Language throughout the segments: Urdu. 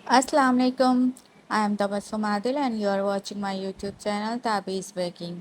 Assalamu alaikum. I am Tabassum Adil and you are watching my YouTube channel Tabi's Baking.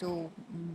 2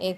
1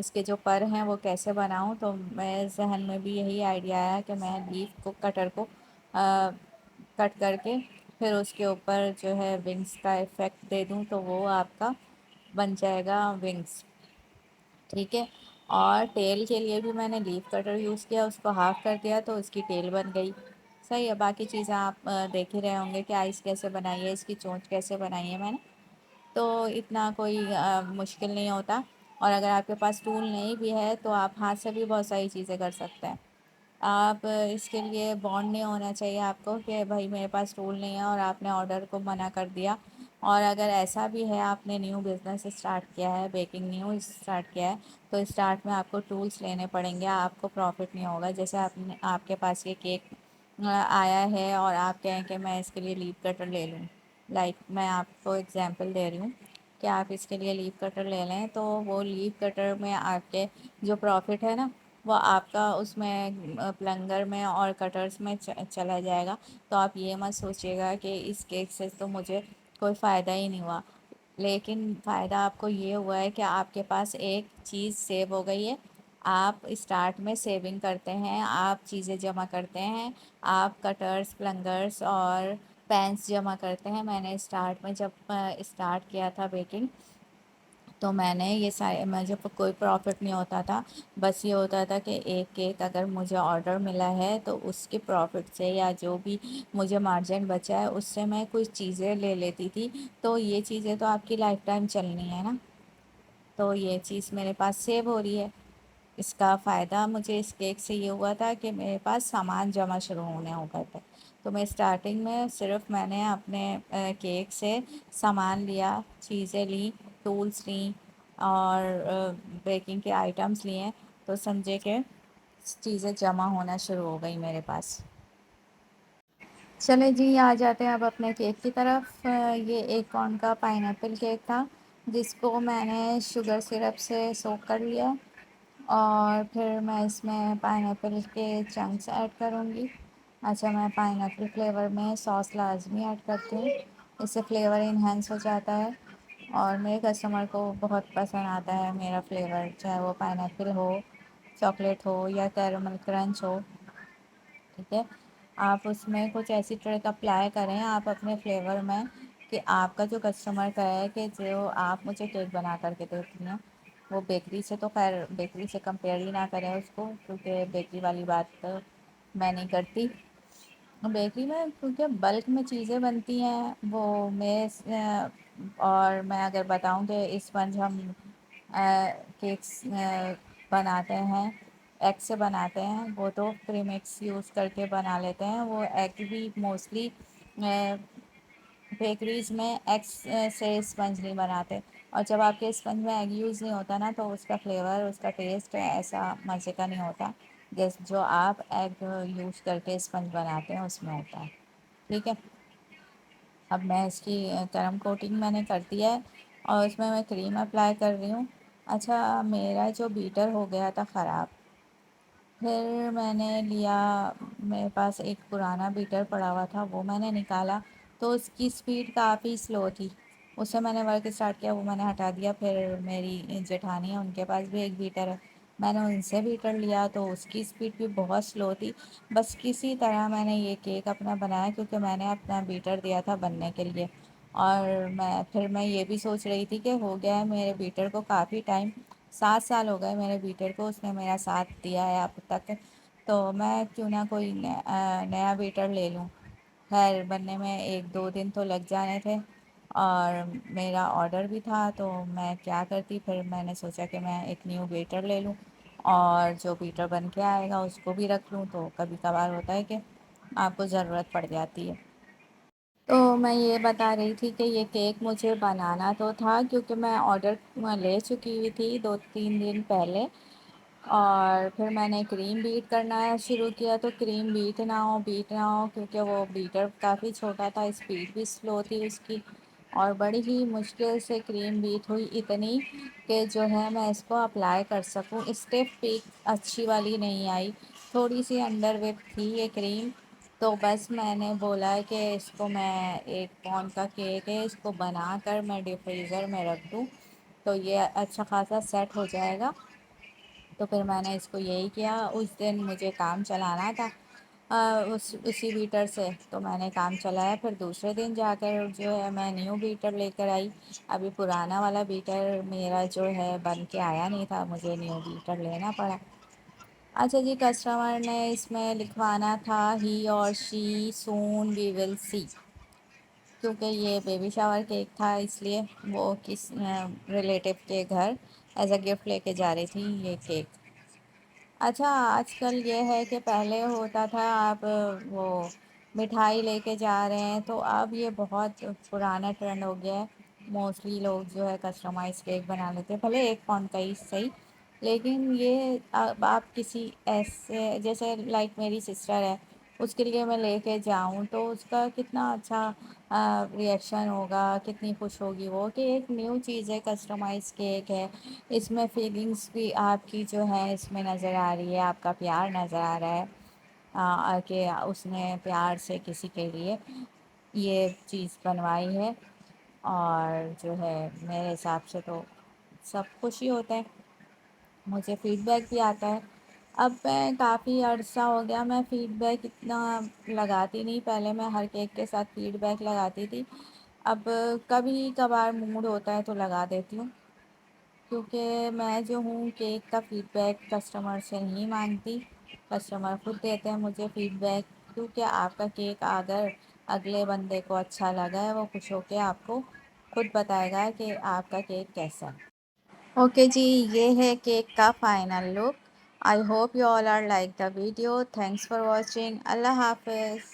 اس کے جو پر ہیں وہ کیسے بناؤں، تو میں ذہن میں بھی یہی آئیڈیا آیا کہ میں لیف کو کٹر کو کٹ کر کے پھر اس کے اوپر جو ہے ونگس کا افیکٹ دے دوں، تو وہ آپ کا بن جائے گا ونگس، ٹھیک ہے۔ اور ٹیل کے لیے بھی میں نے لیف کٹر یوز کیا، اس کو ہاف کر دیا تو اس کی ٹیل بن گئی، صحیح ہے۔ باقی چیزیں آپ دیکھ ہی رہے ہوں گے کہ آئس کیسے بنائی ہے، اس کی چونچ کیسے بنائی ہے میں نے، تو اتنا کوئی مشکل نہیں ہوتا۔ اور اگر آپ کے پاس ٹول نہیں بھی ہے تو آپ ہاتھ سے بھی بہت ساری چیزیں کر سکتے ہیں۔ آپ اس کے لیے بانڈ نہیں ہونا چاہیے آپ کو کہ بھائی میرے پاس ٹول نہیں ہے اور آپ نے آرڈر کو منع کر دیا۔ اور اگر ایسا بھی ہے آپ نے نیو بزنس اسٹارٹ کیا ہے، بیکنگ نیو اسٹارٹ کیا ہے، تو اسٹارٹ میں آپ کو ٹولس لینے پڑیں گے، آپ کو پروفٹ نہیں ہوگا۔ جیسے آپ کے پاس یہ کیک آیا ہے اور آپ کہیں کہ میں اس کے لیے لیف کٹر لے لوں، لائک میں آپ کو اگزامپل دے رہی ہوں کہ آپ اس کے لیے لیف کٹر لے لیں، تو وہ لیف کٹر میں آپ کے جو پروفٹ ہے نا وہ آپ کا اس میں پلنگر میں اور کٹرز میں چلا جائے گا۔ تو آپ یہ مت سوچیے گا کہ اس کیک سے تو مجھے کوئی فائدہ ہی نہیں ہوا، لیکن فائدہ آپ کو یہ ہوا ہے کہ آپ کے پاس ایک چیز سیو ہو گئی ہے۔ آپ اسٹارٹ میں سیونگ کرتے ہیں، آپ چیزیں جمع کرتے ہیں، آپ کٹرز، پلنگرز اور پینس جمع کرتے ہیں۔ میں نے اسٹارٹ میں جب اسٹارٹ کیا تھا بیکنگ تو میں نے یہ سارے، مجھے کوئی پروفٹ نہیں ہوتا تھا، بس یہ ہوتا تھا کہ ایک کیک اگر مجھے آرڈر ملا ہے تو اس کے پروفٹ سے یا جو بھی مجھے مارجن بچا ہے اس سے میں کچھ چیزیں لے لیتی تھی، تو یہ چیزیں تو آپ کی لائف ٹائم چلنی ہے نا، تو یہ چیز میرے پاس سیو ہو رہی ہے۔ اس کا فائدہ مجھے اس کیک سے یہ ہوا تھا کہ میرے پاس سامان جمع شروع ہونے ہو گئے تھے، تو میں اسٹارٹنگ میں صرف میں نے اپنے کیک سے سامان لیا، چیزیں لیں، ٹولس لیں اور بیکنگ کے آئٹمس لیے، تو سمجھے کہ چیزیں جمع ہونا شروع ہو گئی میرے پاس۔ چلے جی آ جاتے ہیں اب اپنے کیک کی طرف۔ یہ ایک پاؤنڈ کا پائن ایپل کیک تھا جس کو میں نے شوگر سرپ سے سوک کر لیا، اور پھر میں اس میں پائن ایپل کے چنکس ایڈ کروں گی۔ اچھا، میں پائن ایپل فلیور میں سوس لازمی ایڈ کرتی ہوں، اس سے فلیور انہینس ہو جاتا ہے، اور میرے کسٹمر کو بہت پسند آتا ہے میرا فلیور، چاہے وہ پائن ایپل ہو، چاکلیٹ ہو یا کیرمل کرنچ ہو، ٹھیک ہے۔ آپ اس میں کچھ ایسی ٹرک اپلائی کریں آپ اپنے فلیور میں کہ آپ کا جو کسٹمر کا ہے کہ جو آپ مجھے کیک بنا کر کے دیتی ہیں وہ بیکری سے، تو خیر بیکری سے کمپیئر ہی نہ کریں اس کو، کیونکہ بیکری والی بات میں نہیں کرتی۔ بیکری میں کیونکہ بلک میں چیزیں بنتی ہیں وہ اور میں اگر بتاؤں کہ اسپنج ہم کیکس بناتے ہیں ایگ سے بناتے ہیں، وہ تو پری مکس یوز کر کے بنا لیتے ہیں، وہ ایگ بھی موسٹلی بیکریز میں ایگس سے اسپنج نہیں بناتے، اور جب آپ کے اسپنج میں ایگ یوز نہیں ہوتا نا تو اس کا فلیور، اس کا ٹیسٹ ایسا مزے کا نہیں ہوتا جو آپ ایگ یوز کر کے اسپنج بناتے ہیں اس میں ہوتا ہے، ٹھیک ہے۔ اب میں اس کی کرم کوٹنگ میں نے کر دیا ہے اور اس میں کریم اپلائی کر رہی ہوں۔ اچھا، میرا جو بیٹر ہو گیا تھا خراب، پھر میں نے لیا، میرے پاس ایک پرانا بیٹر پڑا ہوا تھا وہ میں نے نکالا، تو اس کی سپیڈ کافی سلو تھی، اس سے میں نے ورک اسٹارٹ کیا، وہ میں نے ہٹا دیا۔ پھر میری جیٹھانی ہے ان کے پاس بھی ایک بیٹر ہے، میں نے ان سے بیٹر لیا تو اس کی سپیڈ بھی بہت سلو تھی۔ بس کسی طرح میں نے یہ کیک اپنا بنایا کیونکہ میں نے اپنا بیٹر دیا تھا بننے کے لیے، اور میں یہ بھی سوچ رہی تھی کہ ہو گیا ہے میرے بیٹر کو کافی ٹائم، 7 سال ہو گئے میرے بیٹر کو، اس نے میرا ساتھ دیا ہے اب تک، تو میں کیوں نہ کوئی نیا بیٹر لے لوں۔ خیر بننے میں 1-2 دن تو لگ جانے تھے اور میرا آرڈر بھی تھا، تو میں کیا کرتی، پھر میں نے سوچا کہ میں ایک نیو بیٹر لے لوں اور جو بیٹر بن کے آئے گا اس کو بھی رکھ لوں، تو کبھی کبھار ہوتا ہے کہ آپ کو ضرورت پڑ جاتی ہے۔ تو میں یہ بتا رہی تھی کہ یہ کیک مجھے بنانا تو تھا کیونکہ میں آرڈر لے چکی ہوئی تھی 2-3 دن پہلے، اور پھر میں نے کریم بیٹ کرنا شروع کیا، تو کریم بیٹ نہ ہو کیونکہ وہ بیٹر کافی چھوٹا تھا، اسپیڈ بھی سلو تھی اس کی، اور بڑی ہی مشکل سے کریم بیٹ ہوئی اتنی کہ جو ہے میں اس کو اپلائی کر سکوں۔ اسٹیف پیک اچھی والی نہیں آئی، تھوڑی سی انڈر ویٹ تھی یہ کریم، تو بس میں نے بولا کہ اس کو میں 1 پاؤنڈ کا کیک ہے، اس کو بنا کر میں ڈیپ فریزر میں رکھ دوں تو یہ اچھا خاصا سیٹ ہو جائے گا، تو پھر میں نے اس کو یہی کیا. اس دن مجھے کام چلانا تھا اسی بیٹر سے، تو میں نے کام چلایا. پھر دوسرے دن جا کر جو ہے میں نیو بیٹر لے کر آئی. ابھی پرانا والا بیٹر میرا جو ہے بن کے آیا نہیں تھا، مجھے نیو بیٹر لینا پڑا. اچھا جی، کسٹمر نے اس میں لکھوانا تھا ہی اور شی سون وی ول سی، کیونکہ یہ بیبی شاور کیک تھا، اس لیے وہ کس ریلیٹیو کے گھر ایز اے گفٹ لے کے جا رہی تھی یہ کیک. اچھا آج کل یہ ہے کہ پہلے ہوتا تھا آپ وہ مٹھائی لے کے جا رہے ہیں، تو اب یہ بہت پرانا ٹرینڈ ہو گیا ہے. موسٹلی لوگ جو ہے کسٹمائز کیک بنا لیتے ہیں، بھلے 1 پاؤنڈ کا ہی صحیح، لیکن یہ اب آپ کسی ایسے جیسے لائک میری سسٹر ہے، اس کے لیے میں لے کے جاؤں تو اس کا کتنا اچھا ریئیکشن ہوگا، کتنی خوش ہوگی وہ کہ ایک نیو چیز ہے، کسٹمائز کیک ہے. اس میں فیلنگس بھی آپ کی جو ہے اس میں نظر آ رہی ہے، آپ کا پیار نظر آ رہا ہے کہ اس نے پیار سے کسی کے لیے یہ چیز بنوائی ہے. اور جو ہے میرے حساب سے تو سب خوش ہی ہوتے ہیں. مجھے فیڈ بیک بھی آتا ہے. اب میں کافی عرصہ ہو گیا میں فیڈ بیک اتنا لگاتی نہیں، پہلے میں ہر کیک کے ساتھ فیڈ بیک لگاتی تھی. اب کبھی کبھار موڈ ہوتا ہے تو لگا دیتی ہوں، کیونکہ میں جو ہوں کیک کا فیڈ بیک کسٹمر سے نہیں مانگتی. کسٹمر خود دیتے ہیں مجھے فیڈ بیک، کیونکہ آپ کا کیک اگر اگلے بندے کو اچھا لگا ہے وہ خوش ہو کے آپ کو خود بتائے گا کہ آپ کا کیک کیسا ہے. اوکے جی، یہ ہے کیک کا final look. I hope you all are like the video. Thanks for watching. اللہ حافظ.